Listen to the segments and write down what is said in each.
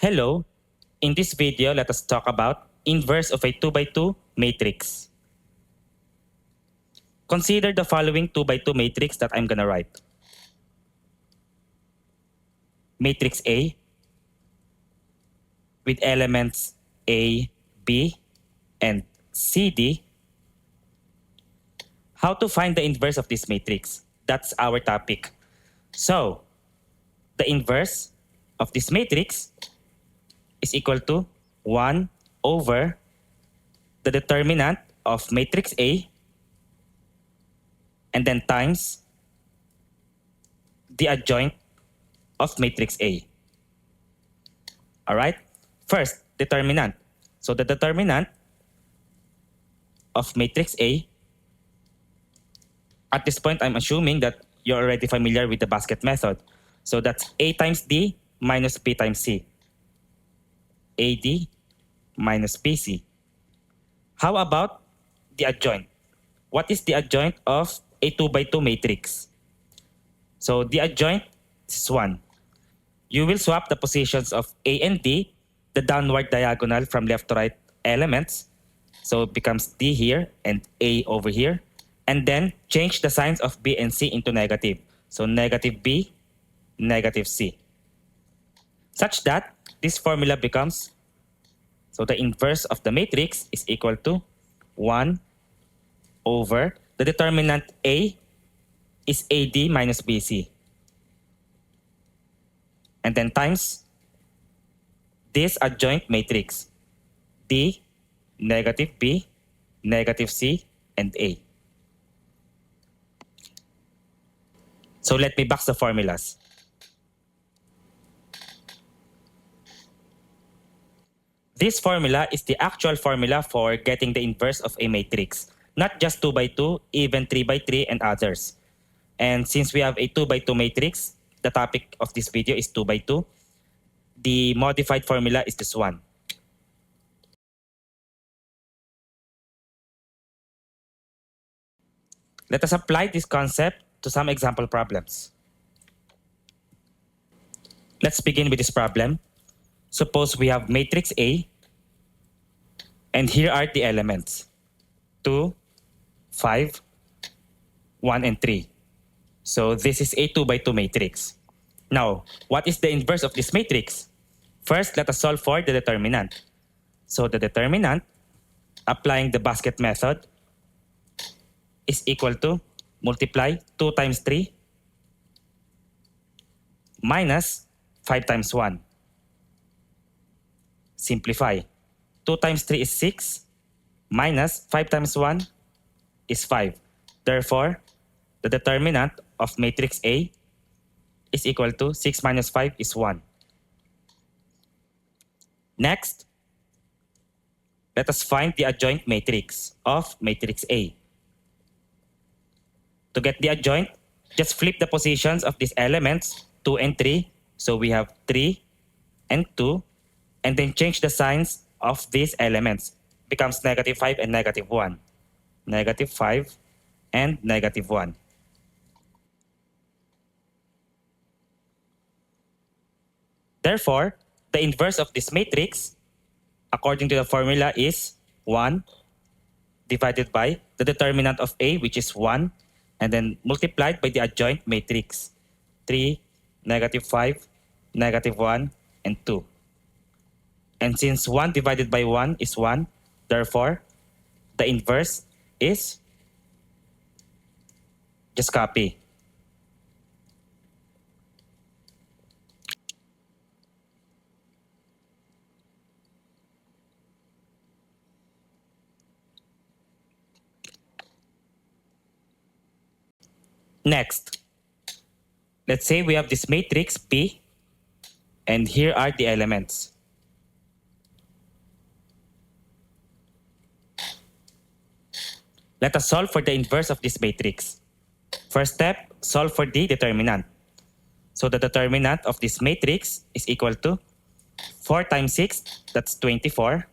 Hello, in this video let us talk about inverse of a 2 by 2 matrix. Consider the following 2 by 2 matrix that I'm gonna write. Matrix A with elements A, B, and CD. How to find the inverse of this matrix? That's our topic. So, the inverse of this matrix is equal to 1 over the determinant of matrix A and then times the adjoint of matrix A. All right? First, determinant. So the determinant of matrix A, at this point I'm assuming that you're already familiar with the basket method. So that's A times D minus B times C. AD minus BC. How about the adjoint? What is the adjoint of a 2 by 2 matrix? So the adjoint is 1. You will swap the positions of A and D, the downward diagonal from left to right elements. So it becomes D here and A over here. And then change the signs of B and C into negative. So negative B, negative C. Such that this formula becomes, so the inverse of the matrix is equal to 1 over the determinant A is AD minus BC. And then times this adjoint matrix, D, negative B, negative C, and A. So let me box the formulas. This formula is the actual formula for getting the inverse of a matrix. Not just 2 by 2, even 3 by 3 and others. And since we have a 2 by 2 matrix, the topic of this video is 2 by 2. The modified formula is this one. Let us apply this concept to some example problems. Let's begin with this problem. Suppose we have matrix A, and here are the elements 2, 5, 1, and 3. So this is a 2 by 2 matrix. Now, what is the inverse of this matrix? First, let us solve for the determinant. So the determinant, applying the basket method, is equal to multiply 2 times 3 minus 5 times 1. Simplify. 2 times 3 is 6 minus 5 times 1 is 5. Therefore, the determinant of matrix A is equal to 6 minus 5 is 1. Next, let us find the adjoint matrix of matrix A. To get the adjoint, just flip the positions of these elements 2 and 3. So we have 3 and 2, and then change the signs of these elements. Becomes negative 5 and negative 1. Negative 5 and negative 1. Therefore, the inverse of this matrix, according to the formula, is 1 divided by the determinant of A, which is 1, and then multiplied by the adjoint matrix. 3, negative 5, negative 1, and 2. And since 1 divided by 1 is 1, therefore, the inverse is, just copy. Next, let's say we have this matrix P, and here are the elements. Let us solve for the inverse of this matrix. First step, solve for the determinant. So the determinant of this matrix is equal to 4 times 6, that's 24,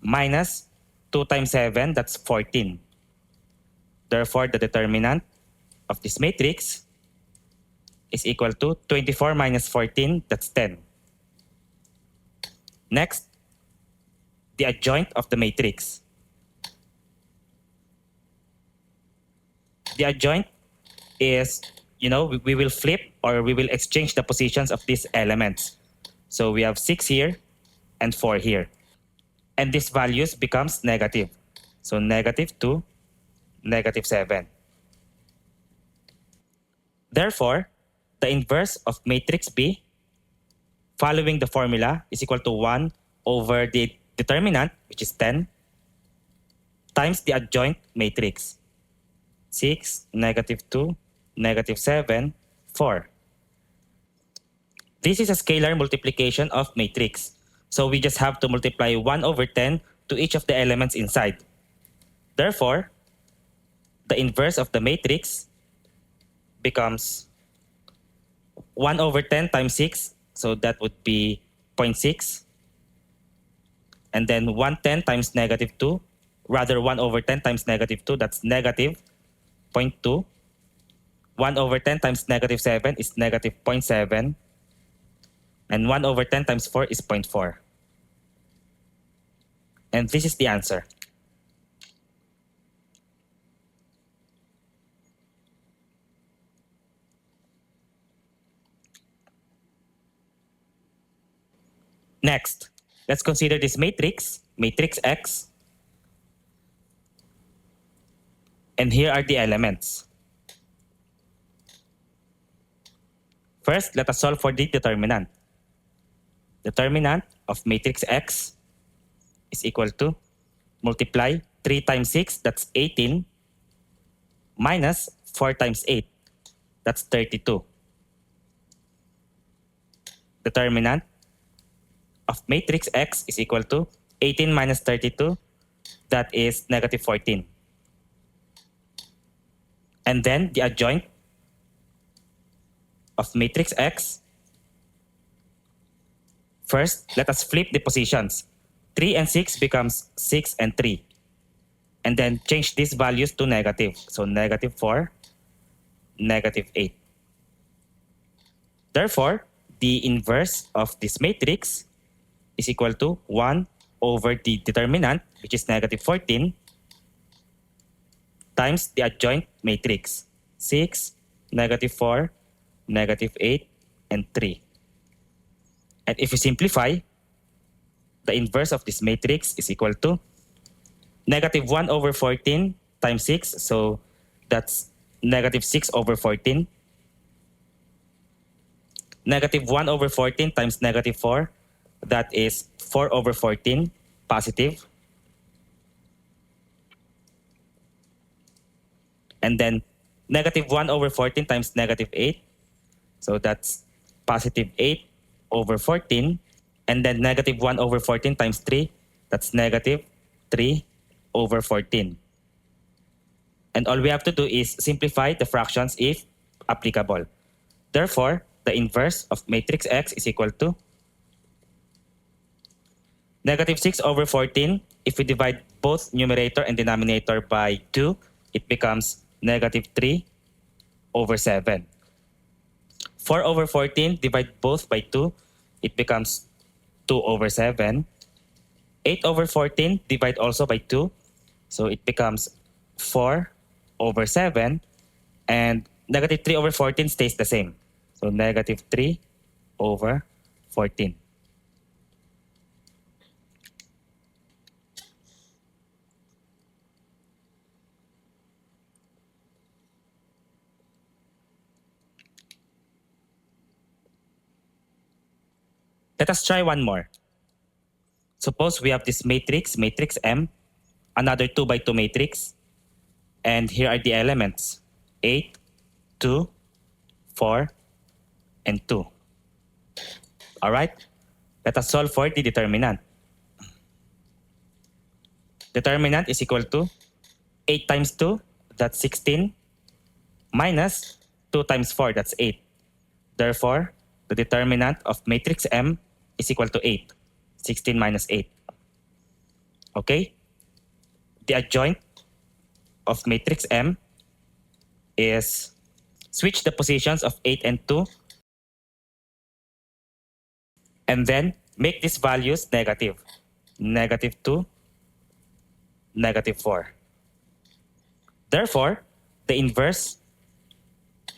minus 2 times 7, that's 14. Therefore, the determinant of this matrix is equal to 24 minus 14, that's 10. Next, the adjoint of the matrix. The adjoint is, we will flip or we will exchange the positions of these elements. So we have 6 here and 4 here. And these values becomes negative. So -2, -7. Therefore, the inverse of matrix B following the formula is equal to 1 over the determinant, which is 10, times the adjoint matrix. 6, -2, -7, 4. This is a scalar multiplication of matrix. So we just have to multiply 1 over 10 to each of the elements inside. Therefore, the inverse of the matrix becomes 1 over 10 times 6. So that would be 0.6. And then 110 times -2. Rather, 1 over 10 times -2, that's negative 0.2. 1 over 10 times -7 is negative 0.7. And 1 over 10 times 4 is 0.4. And this is the answer. Next, let's consider this matrix, matrix X. And here are the elements. First, let us solve for the determinant. Determinant of matrix X is equal to multiply 3 times 6, that's 18, minus 4 times 8, that's 32. Determinant of matrix X is equal to 18 minus 32, that is -14. And then the adjoint of matrix X. First, let us flip the positions. 3 and 6 becomes 6 and 3. And then change these values to negative. So -4, -8. Therefore, the inverse of this matrix is equal to 1 over the determinant, which is -14, times the adjoint matrix. 6, -4, -8, and 3. And if we simplify, the inverse of this matrix is equal to -1 over 14 times 6. So that's -6 over 14. -1 over 14 times -4. That is 4 over 14, positive. And then -1 over 14 times -8. So that's positive 8 over 14. And then -1 over 14 times 3. That's -3 over 14. And all we have to do is simplify the fractions if applicable. Therefore, the inverse of matrix X is equal to -6 over 14. If we divide both numerator and denominator by 2, it becomes -3 over 7. 4 over 14, divide both by 2, it becomes 2 over 7. 8 over 14, divide also by 2, so it becomes 4 over 7. And -3 over 14 stays the same. So -3 over 14. Let us try one more. Suppose we have this matrix, matrix M, another 2 by 2 matrix, and here are the elements, 8, 2, 4, and 2. All right, let us solve for the determinant. Determinant is equal to 8 times 2, that's 16, minus 2 times 4, that's 8. Therefore, the determinant of matrix M is equal to 8. 16 minus 8. Okay? The adjoint of matrix M is, switch the positions of 8 and 2, and then make these values negative. Negative 2, negative 4. Therefore, the inverse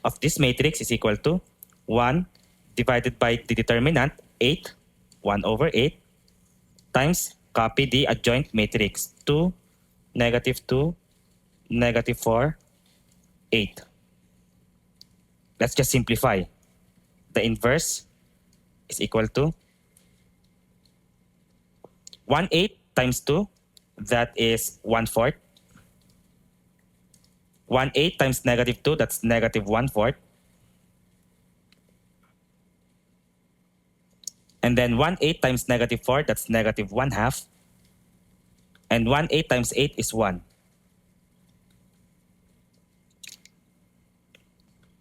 of this matrix is equal to 1 divided by the determinant 8, 1 over 8, times copy the adjoint matrix 2, negative 2, negative 4, 8. Let's just simplify. The inverse is equal to 1/8 times 2, that is 1/4. 1/8 times negative 2, that's negative 1/4. And then 1/8 times negative 4, that's negative 1/2. And 1/8 times 8 is 1.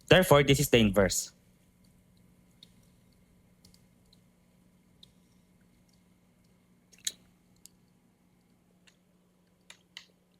Therefore, this is the inverse.